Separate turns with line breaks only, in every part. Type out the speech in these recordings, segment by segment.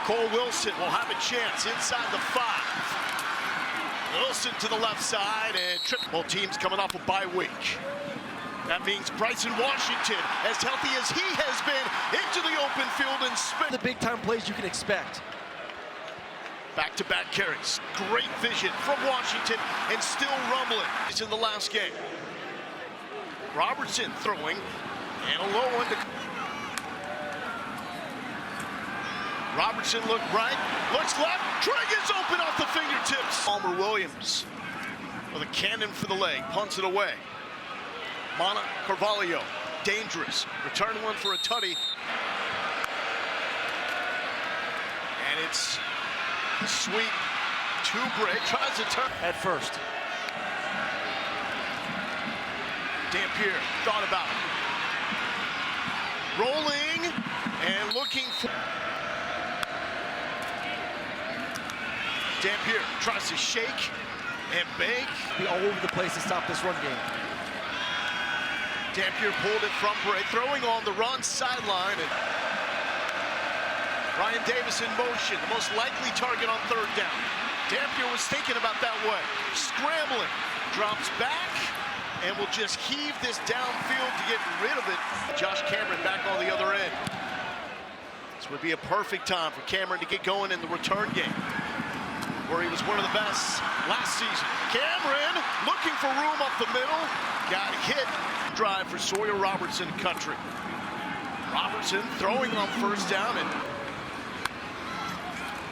Cole Wilson will have a chance inside the 5. Wilson to the left side and triple teams coming off a bye week. That means Bryson Washington, as healthy as he has been, into the open field and spin.
The big time plays you can expect.
Back-to-back carries. Great vision from Washington and still rumbling. It's in the last game. Robertson throwing and a low one to Robertson looked right, looks left, Trigg is open off the fingertips. Palmer Williams with a cannon for the leg, punts it away. Mana Carvalho, dangerous, return one for a tutty. And it's a sweep, 2 break, tries to turn.
At first.
Dampier thought about it. Rolling and looking for... Dampier tries to shake and bake.
Be all over the place to stop this run game.
Dampier pulled it from Bray, throwing on the run sideline. And Ryan Davis in motion, the most likely target on 3rd down. Dampier was thinking about that way. Scrambling, drops back, and will just heave this downfield to get rid of it. Josh Cameron back on the other end. This would be a perfect time for Cameron to get going in the return game, where he was one of the best last season. Cameron looking for room up the middle. Got hit. Drive for Sawyer Robertson country. Robertson throwing on 1st down and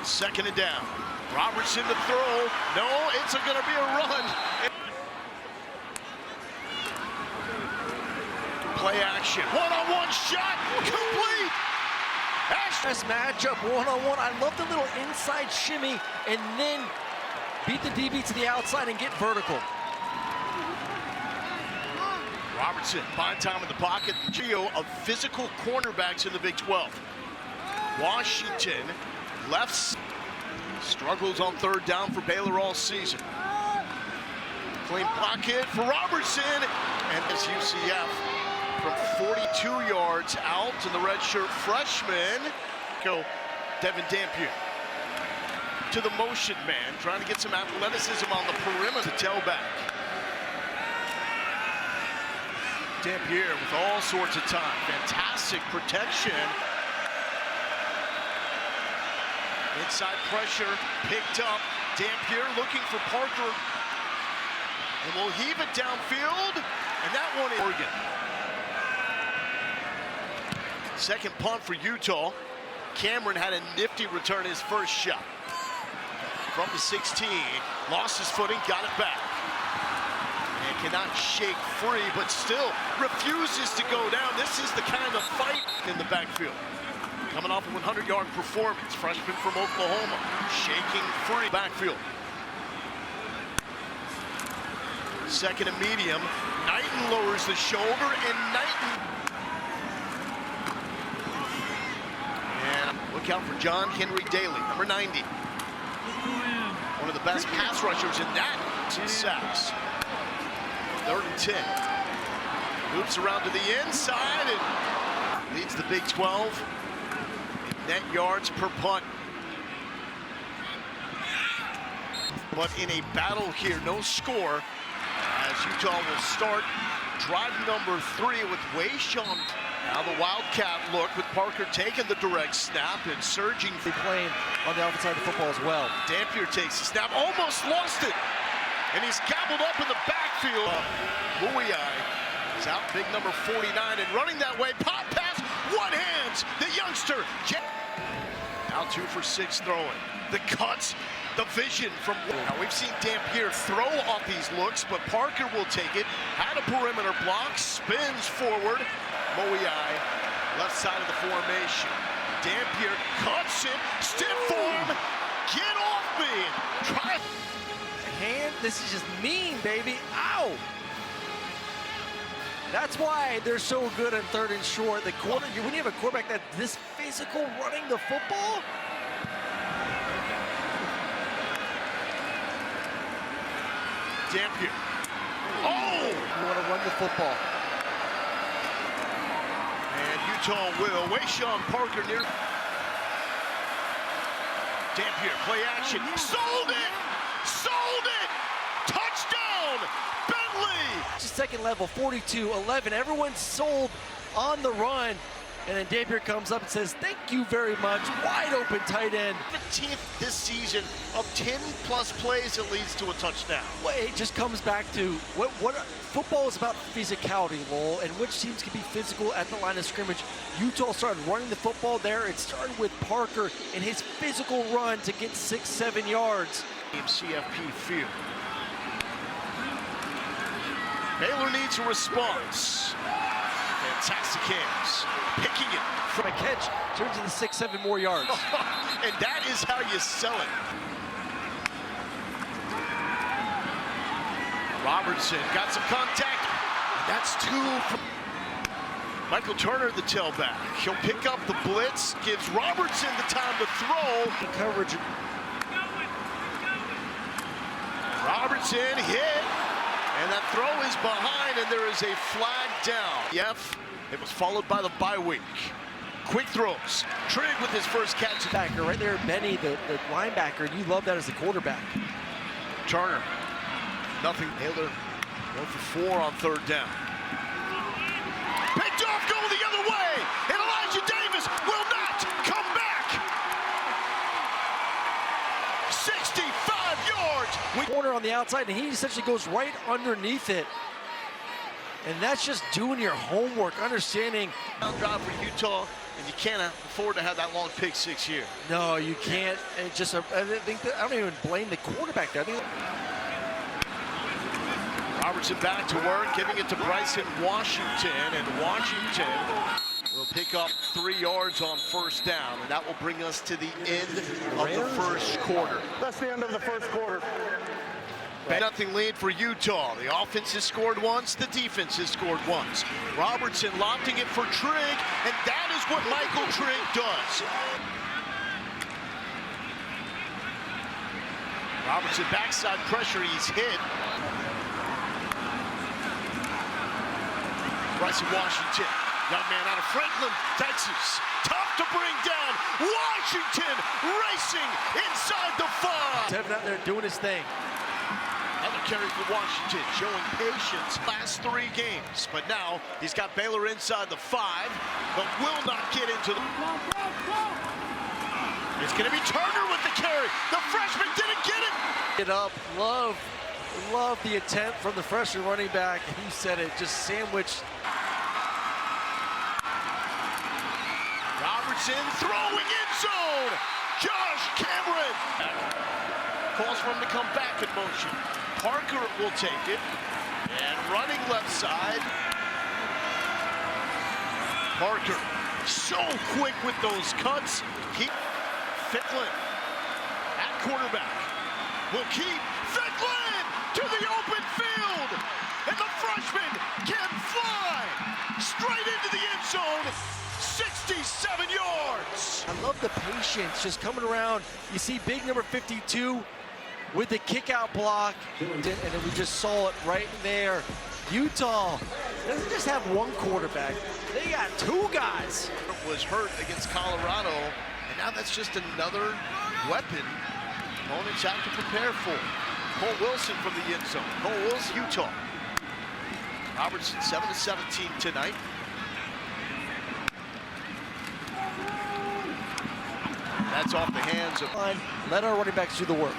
2nd and down. Robertson to throw. No, it's going to be a run. Play action. One-on-one shot. Complete.
Best matchup, one-on-one. I love the little inside shimmy and then beat the DB to the outside and get vertical.
Robertson, fine time in the pocket. The trio of physical cornerbacks in the Big 12. Washington, left, struggles on 3rd down for Baylor all season. Clean pocket for Robertson, and this UCF from 42 yards out to the redshirt freshman. Go Devin Dampier to the motion man, trying to get some athleticism on the perimeter. Tailback. Dampier with all sorts of time. Fantastic protection. Inside pressure, picked up. Dampier looking for Parker. And will heave it downfield. And that one is Oregon. 2nd punt for Utah. Cameron had a nifty return his 1st shot. From the 16, lost his footing, got it back. And cannot shake free, but still refuses to go down. This is the kind of fight in the backfield. Coming off a 100-yard performance, freshman from Oklahoma, shaking free backfield. 2nd and medium, Knighton lowers the shoulder, and Knighton. And look out for John Henry Daly, number 90. One of the best pass rushers in that sacks. 3rd and 10. Moves around to the inside and leads the Big 12 in net yards per punt. But in a battle here, no score, as Utah will start drive number 3 with Wayshawn. Now the Wildcat look with Parker taking the direct snap and surging.
Playing on the offensive side of the football as well.
Dampier takes the snap, almost lost it. And he's gobbled up in the backfield. Bouillai is out, big number 49, and running that way. Pop pass, one hands, the youngster. Now 2 for 6 throwing. The cuts, the vision from... Now we've seen Dampier throw off these looks, but Parker will take it. Had a perimeter block, spins forward. Bouillai, left side of the formation. Dampier cuts it, stiff form. Get off me. Try.
Hand, this is just mean, baby. Ow! That's why they're so good on 3rd and short. The quarter, when you have a quarterback that's this physical running the football.
Dampier. Oh!
You want to run the football.
And Utah will. Wayshawn Parker near. Dampier, play action. Sold it! Sold it! Touchdown! Bentley!
Second level, 42-11. Everyone's sold on the run. And then Dampier comes up and says, thank you very much. Wide open tight end.
15th this season of 10-plus plays that leads to a touchdown.
Well, it just comes back to what football is about: physicality, Lowell, and which teams can be physical at the line of scrimmage. Utah started running the football there. It started with Parker and his physical run to get 6-7 yards.
CFP field. Baylor needs a response. Fantastic hands. Picking it
from a catch, turns into 6-7 more yards.
And that is how you sell it. Robertson got some contact. That's two. Michael Turner, the tailback. He'll pick up the blitz, gives Robertson the time to throw.
Coverage.
Robertson hit, and that throw is behind, and there is a flag down. Yep. It was followed by the bye week. Quick throws. Trigg with his first catch.
Backer right there, Benny, the linebacker. You love that as a quarterback.
Turner. Nothing. Baylor 1 for 4 on third down. Picked off, going the other way. And Elijah Davis will not come back. 65 yards.
Corner on the outside, and he essentially goes right underneath it. And that's just doing your homework, understanding.
Drive for Utah, and you can't afford to have that long pick 6 here.
No, you can't. It just, I don't even blame the quarterback there.
Robertson back to work, giving it to Bryson Washington, and Washington will pick up 3 yards on first down, and that will bring us to the end of the first quarter.
That's the end of the first quarter.
Nothing lead for Utah. The offense has scored once, the defense has scored once. Robertson lofting it for Trigg, and that is what Michael Trigg does. Robertson backside pressure, he's hit. Bryson Washington, young man out of Franklin, Texas. Tough to bring down. Washington racing inside the 5.
Devin out there doing his thing.
Another carry for Washington, showing patience last 3 games. But now he's got Baylor inside the 5, but will not get into the... It's going to be Turner with the carry. The freshman didn't get it.
Get up, love the attempt from the freshman running back. He said it, just sandwiched.
Robertson throwing in zone. Josh Cameron. Calls for him to come back in motion. Parker will take it, and running left side. Parker, so quick with those cuts. Ficklin at quarterback. Will keep Ficklin to the open field, and the freshman can fly straight into the end zone. 67 yards.
I love the patience just coming around. You see big number 52 with the kick out block, and then we just saw it right there. Utah doesn't just have one quarterback, they got 2 guys.
Was hurt against Colorado, and now that's just another weapon opponents have to prepare for. Cole Wilson from the end zone. Cole Wilson, Utah. Robertson 7-17 tonight. That's off the hands of...
Let our running backs do the work.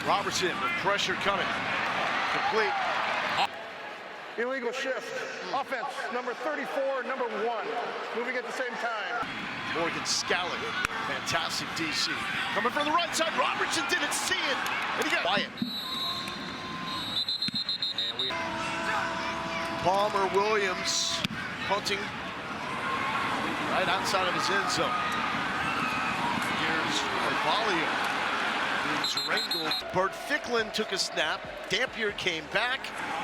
Robertson with pressure coming. Complete.
Illegal shift. Offense, number 34, number 1. Moving at the same time.
Morgan Scallon, fantastic DC. Coming from the right side, Robertson didn't see it. And he got Wyatt. And we... Palmer Williams punting right outside of his end zone. Here's Carvalho, who's wrangled. Bert Ficklin took a snap. Dampier came back.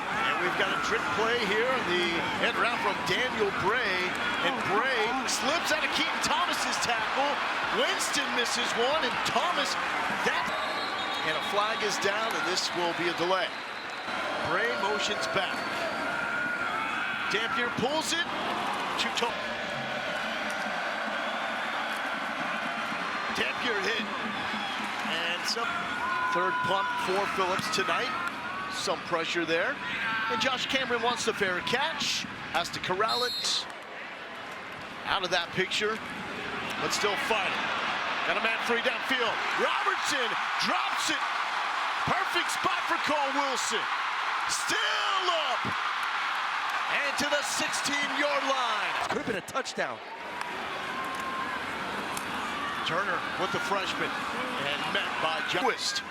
And we've got a trick play here. The head route from Daniel Bray. And Bray slips out of Keaton Thomas's tackle. Winston misses one, and Thomas, and a flag is down, and this will be a delay. Bray motions back. Dampier pulls it. Dampier hit. Third punt for Phillips tonight. Some pressure there. And Josh Cameron wants the fair catch. Has to corral it. Out of that picture, but still fighting. Got a man free downfield. Robertson drops it. Perfect spot for Cole Wilson. Still up. And to the 16-yard line.
Could have been a touchdown.
Turner with the freshman and met by Twist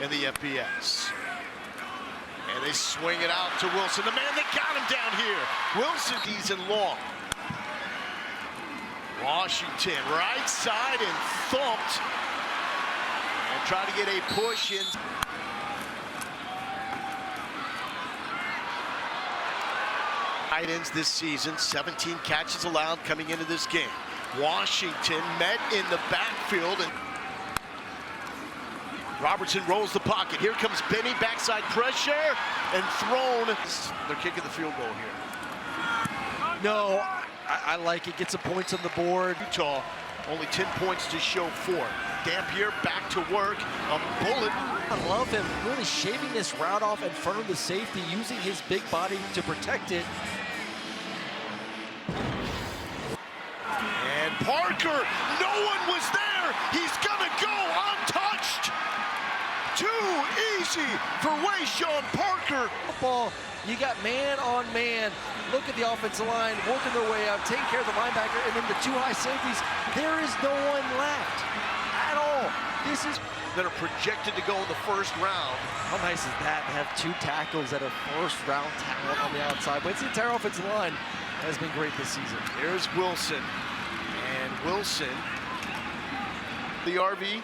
in the FBS. And they swing it out to Wilson, the man that got him down here. Wilson, he's in long. Washington, right side and thumped. And try to get a push in. Tight ends this season, 17 catches allowed coming into this game. Washington met in the backfield and Robertson rolls the pocket. Here comes Benny, backside pressure and thrown. They're kicking the field goal here.
No, I like it. Get some points on the board.
Utah, only 10 points to show for. Dampier back to work. A bullet.
I love him really shaving this route off in front of the safety, using his big body to protect it.
And Parker, no one was there. He's gonna go untouched. Too easy for Wayshawn Parker.
Football, you got man on man. Look at the offensive line working their way up, taking care of the linebacker, and then the two high safeties. There is no one left at all. This is
that are projected to go in the first round.
How nice is that to have two tackles that are first round talent on the outside? But it's the entire offensive line has been great this season.
Here's Wilson. And Wilson, the RV,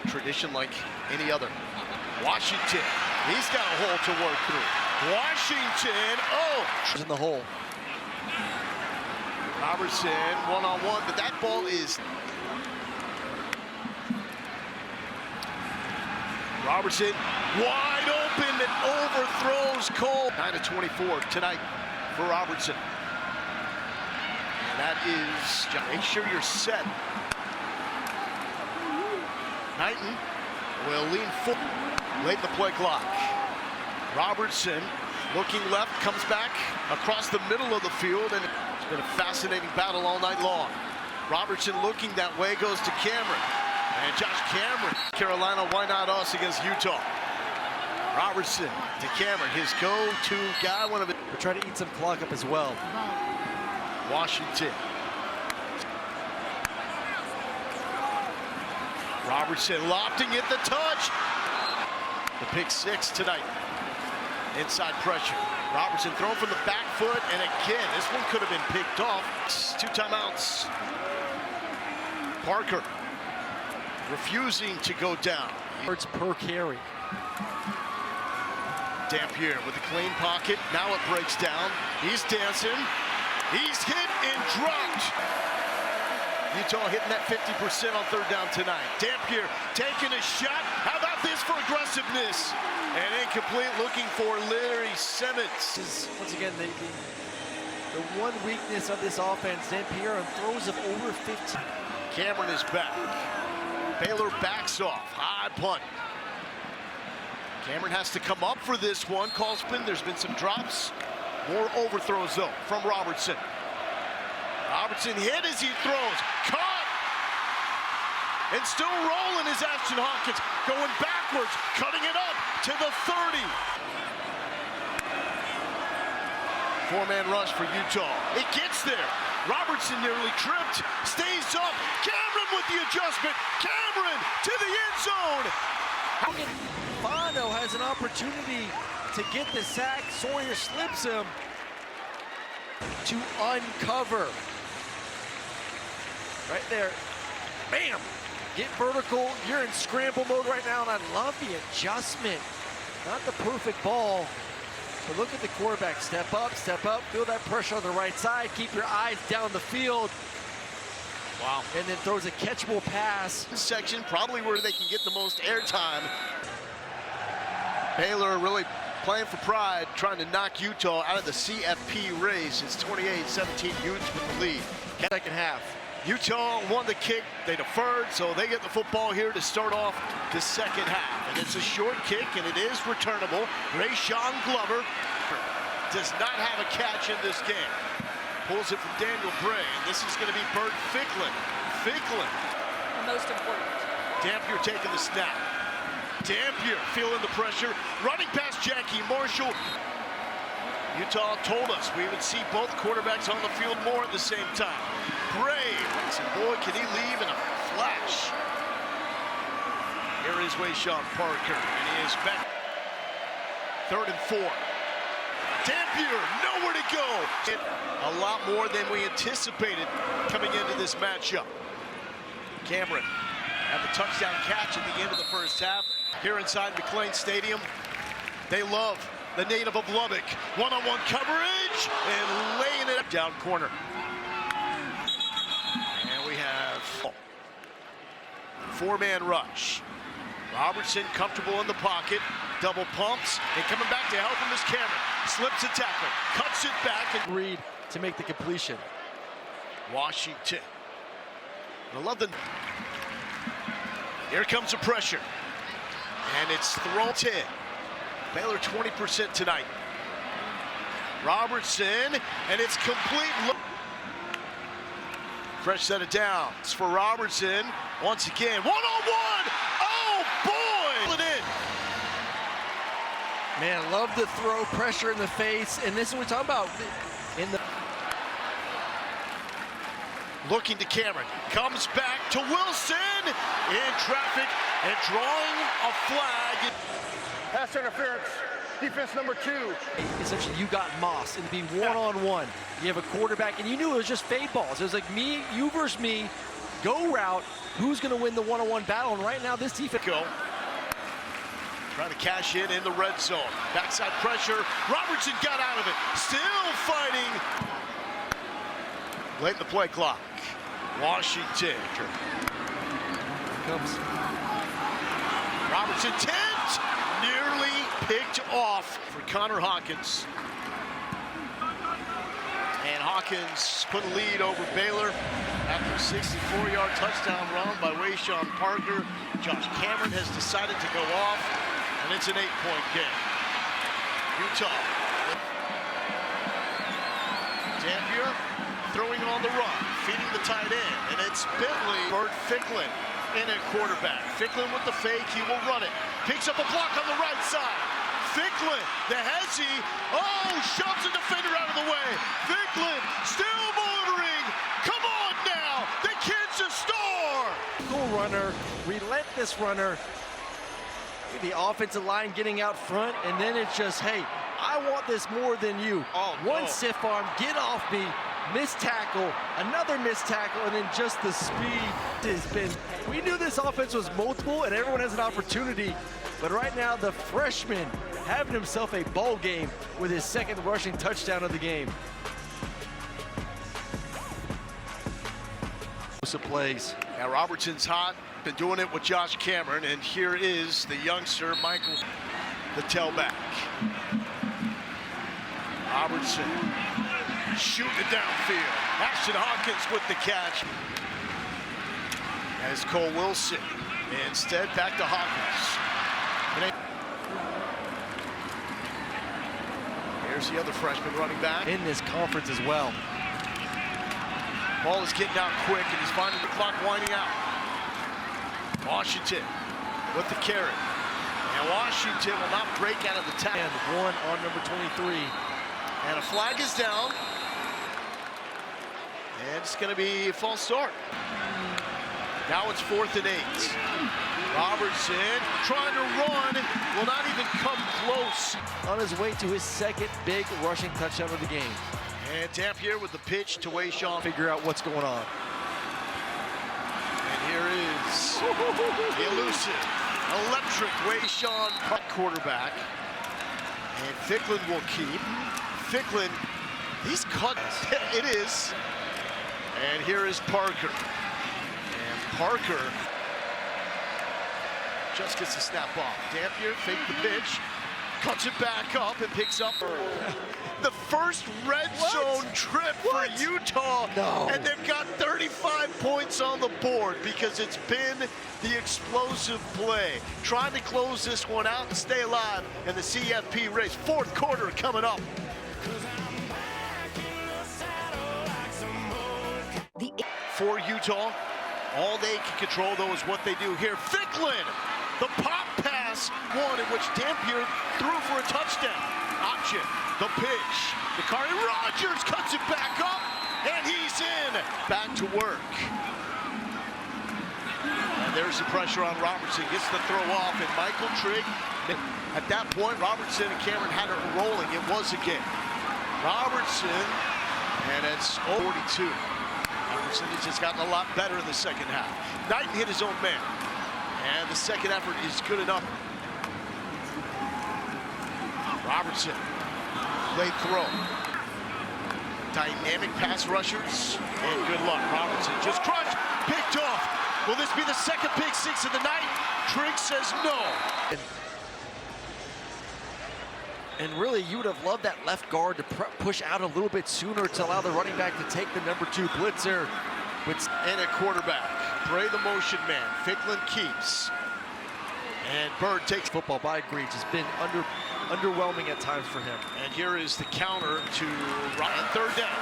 tradition like any other. Washington, he's got a hole to work through. Washington,
In the hole.
Robertson, one-on-one, but that ball is... Robertson, wide open and overthrows Cole. 9-24 tonight for Robertson. And that is, make sure you're set. Knighton will lean forward late in the play clock. Robertson looking left, comes back across the middle of the field, and it's been a fascinating battle all night long. Robertson looking that way, goes to Cameron. And Josh Cameron, Carolina, why not us against Utah? Robertson to Cameron, his go-to guy. We're
trying to eat some clock up as well.
Washington. Robertson lofting it, the touch. The pick six tonight. Inside pressure. Robertson thrown from the back foot, and again, this one could have been picked off. 2 timeouts. Parker refusing to go down.
Yards per carry.
Dampier with a clean pocket. Now it breaks down. He's dancing. He's hit and dropped. Utah hitting that 50% on third down tonight. Dampier taking a shot. How about this for aggressiveness? And incomplete, looking for Larry Simmons.
Once again, the one weakness of this offense, Dampier on throws of over 15.
Cameron is back. Baylor backs off. High punt. Cameron has to come up for this one. Call spin. There's been some drops. More overthrows, though, from Robertson. Robertson hit as he throws. Caught. And still rolling is Ashton Hawkins. Going backwards. Cutting it up to the 30. Four-man rush for Utah. It gets there. Robertson nearly tripped. Stays up. Cameron with the adjustment. Cameron to the end zone.
Bono has an opportunity to get the sack. Sawyer slips him to uncover. Right there. Bam! Get vertical. You're in scramble mode right now, and I love the adjustment. Not the perfect ball, but look at the quarterback. Step up, feel that pressure on the right side. Keep your eyes down the field.
Wow.
And then throws a catchable pass.
This section, probably where they can get the most airtime. Baylor really playing for pride, trying to knock Utah out of the CFP race. It's 28-17 Utes with the lead. Second half. Utah won the kick. They deferred, so they get the football here to start off the second half. And it's a short kick, and it is returnable. Rayshawn Glover does not have a catch in this game. Pulls it from Daniel Bray, and this is going to be Bert Ficklin. Ficklin.
The most important.
Dampier taking the snap. Dampier feeling the pressure. Running past Jackie Marshall. Utah told us we would see both quarterbacks on the field more at the same time. Bray, and boy, can he leave in a flash. Here is Wayshawn Parker, and he is back. 3rd and 4. Dampier, nowhere to go. A lot more than we anticipated coming into this matchup. Cameron had the touchdown catch at the end of the first half. Here inside McLean Stadium, they love the native of Lubbock. One-on-one coverage and laying it up down corner. And we have 4-man rush. Robertson comfortable in the pocket, double pumps, and coming back to help him is Cameron. Slips a tackle, cuts it back, and
Reed to make the completion.
Washington. I love the. Here comes the pressure, and it's thrown to Baylor 20% tonight. Robertson, and it's complete. Fresh set it down. It's for Robertson. Once again, one-on-one. Oh, boy! It in.
Man, love the throw, pressure in the face, and this is what we're talking about. In the
Looking to Cameron. Comes back to Wilson. In traffic and drawing a flag.
Pass interference. Defense number 2.
Essentially, you got Moss and be one-on-one. You have a quarterback, and you knew it was just fade balls. It was like me, you versus me, go route. Who's going to win the one-on-one battle? And right now, this defense.
Go. Trying to cash in the red zone. Backside pressure. Robertson got out of it. Still fighting. Late in the play clock. Washington.
Comes.
Robertson tent. Nearly picked off for Connor Hawkins. And Hawkins put a lead over Baylor after a 64-yard touchdown run by Wayshawn Parker. Josh Cameron has decided to go off, and it's an 8-point game. Utah. Dampier throwing on the run, feeding the tight end, and it's Bentley. Bert Ficklin in at quarterback. Ficklin with the fake, he will run it. Picks up a block on the right side. Ficklin, the hezzy, shoves the defender out of the way. Ficklin still motoring. Come on now, the kid's a star.
Cool runner, relentless runner. The offensive line getting out front, and then it's just, hey, I want this more than you. One stiff arm, get off me, missed tackle, another missed tackle, and then just the speed has been. We knew this offense was multiple, and everyone has an opportunity. But right now, the freshman having himself a ball game with his second rushing touchdown of the game. Plays.
Now Robertson's hot, been doing it with Josh Cameron, and here is the youngster, Michael, the tailback. Robertson shooting it downfield. Ashton Hawkins with the catch. As Cole Wilson. Instead, back to Hawkins. Here's the other freshman running back.
In this conference as well.
Ball is getting out quick, and he's finding the clock winding out. Washington with the carry. And Washington will not break out of the tackle.
And one on number 23.
And a flag is down. And it's going to be a false start. Now it's 4th and 8. Robertson trying to run, will not even come close.
On his way to his second big rushing touchdown of the game.
And Dampier with the pitch to Wayshawn.
Figure out what's going on.
And here is the elusive, electric Wayshawn quarterback. And Ficklin will keep. Ficklin, he's cut. It is. And here is Parker. And Parker just gets the snap off. Dampier fake the pitch, cuts it back up and picks up the first red zone trip for Utah.
No.
And they've got 35 points on the board because it's been the explosive play. Trying to close this one out and stay alive in the CFP race. Fourth quarter coming up. For Utah, all they can control, though, is what they do here. Ficklin, the pop pass, one in which Dampier threw for a touchdown. Option, the pitch. Dakari Rogers cuts it back up, and he's in. Back to work. And there's the pressure on Robertson. Gets the throw off, and Michael Trigg. At that point, Robertson and Cameron had it rolling. It was a game. Robertson, and it's 42. Robertson has just gotten a lot better in the second half. Knighton hit his own man, and the second effort is good enough. Robertson, late throw. Dynamic pass rushers, and good luck. Robertson just crushed, picked off. Will this be the second pick six of the night? Trigg says no.
And really, you would have loved that left guard to push out a little bit sooner to allow the running back to take the number 2 blitzer.
And a quarterback, Bray the motion man. Ficklin keeps. And Bird takes
football, but I agree, just been underwhelming at times for him.
And here is the counter to Ryan. Third down.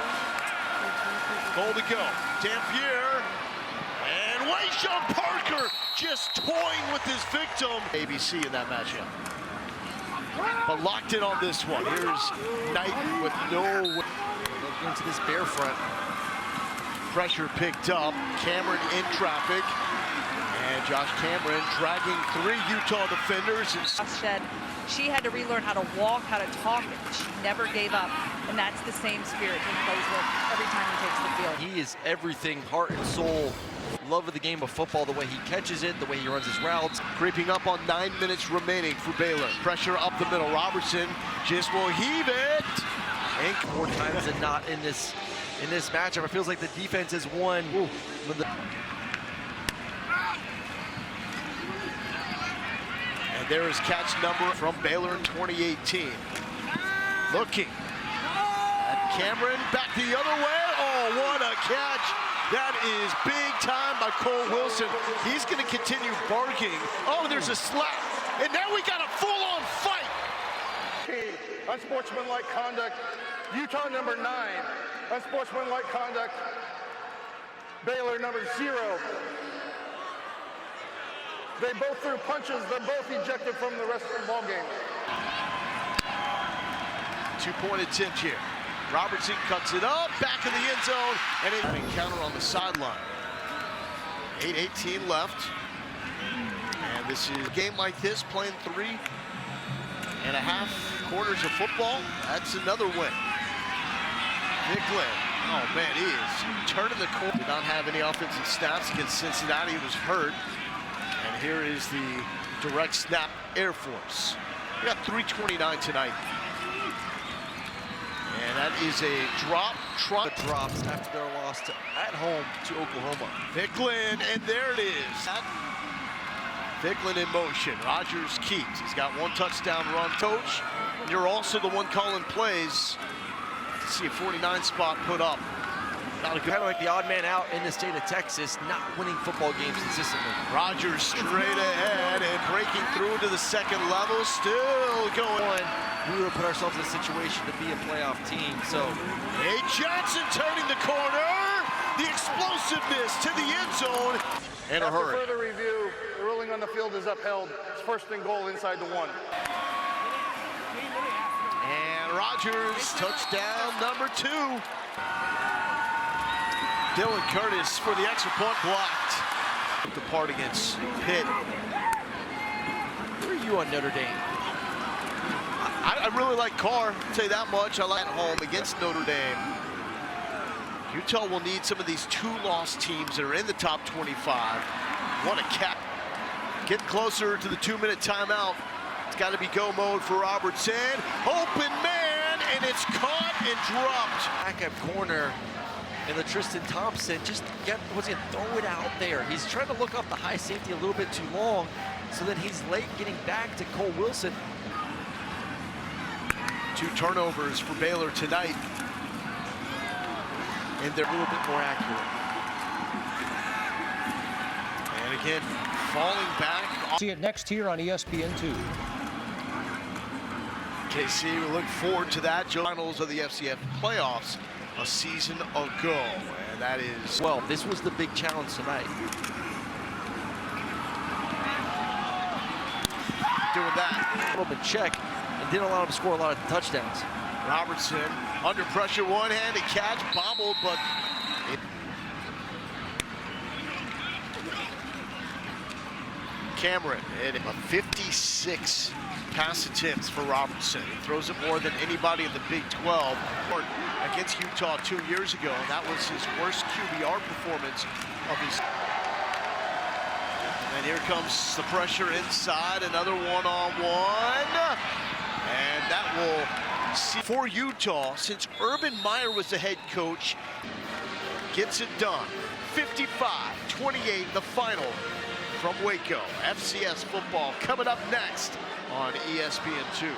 Goal to go. Dampier. And Wayshawn Parker just toying with his victim. ABC in that matchup. But locked in on this one. Here's Knighton with no...
Into this bear front.
Pressure picked up. Cameron in traffic. And Josh Cameron dragging 3 Utah defenders.
Said she had to relearn how to walk, how to talk. She never gave up. And that's the same spirit he plays with every time he takes the field.
He is everything, heart and soul. Love of the game of football, the way he catches it, the way he runs his routes.
Creeping up on 9 minutes remaining for Baylor. Pressure up the middle. Robertson just will heave it.
And more times than not in this matchup, it feels like the defense has won.
And there is catch number from Baylor in 2018. Looking at Cameron, back the other way. Oh, what a catch. That is big time by Cole Wilson. He's going to continue barking. Oh, there's a slap. And now we got a full-on fight.
Unsportsmanlike conduct. Utah number 9. Unsportsmanlike conduct. Baylor number 0. They both threw punches. They're both ejected from the rest of the ball game.
2-point attempt here. Robertson cuts it up, back in the end zone, and an encounter on the sideline. 8:18 left. And this is a game like this, playing 3.5 quarters of football. That's another win. Ficklin, oh man, he is turning the corner. Did not have any offensive snaps against Cincinnati. He was hurt. And here is the direct snap Air Force. We got 3:29 tonight. And that is a drop.
Drops after their loss at home to Oklahoma.
Ficklin, and there it is. Ficklin in motion. Rogers keeps. He's got 1 touchdown run. Coach, you're also the one calling plays. See a 49 spot put up.
Not a good, kind of like the odd man out in the state of Texas, not winning football games consistently.
Rogers straight ahead and breaking through to the second level. Still going.
We would have put ourselves in a situation to be a playoff team, so.
Hey, Johnson turning the corner. The explosiveness to the end zone. In a hurry.
After further review, the ruling on the field is upheld. It's 1st and goal inside the 1.
And Rogers, touchdown number 2. Dylan Curtis for the extra point, blocked. The part against Pitt.
Where are you on Notre Dame?
I really like Carr, I'll tell you that much. I like at home against Notre Dame. Utah will need some of these 2-loss teams that are in the top 25. What a cap. Getting closer to the 2-minute timeout. It's got to be go mode for Robertson. Open man, and it's caught and dropped.
Backup corner, and the Tristan Thompson just was going to throw it out there. He's trying to look up the high safety a little bit too long, so that he's late getting back to Cole Wilson.
2 turnovers for Baylor tonight. And they're
a little bit more accurate.
And again, falling back.
See it next here on ESPN2.
KC, we look forward to that. Finals of the FCF playoffs a season ago, and that is...
Well, this was the big challenge tonight.
Doing that.
A little bit check and didn't allow him to score a lot of touchdowns.
Robertson, under pressure, one-handed catch, bobbled, but... Cameron, and a 56 pass attempts for Robertson. He throws it more than anybody in the Big 12 against Utah 2 years ago, and that was his worst QBR performance of his. And here comes the pressure inside, another one-on-one, and that will see for Utah, since Urban Meyer was the head coach, gets it done. 55-28, the final from Waco. FCS football coming up next on ESPN2.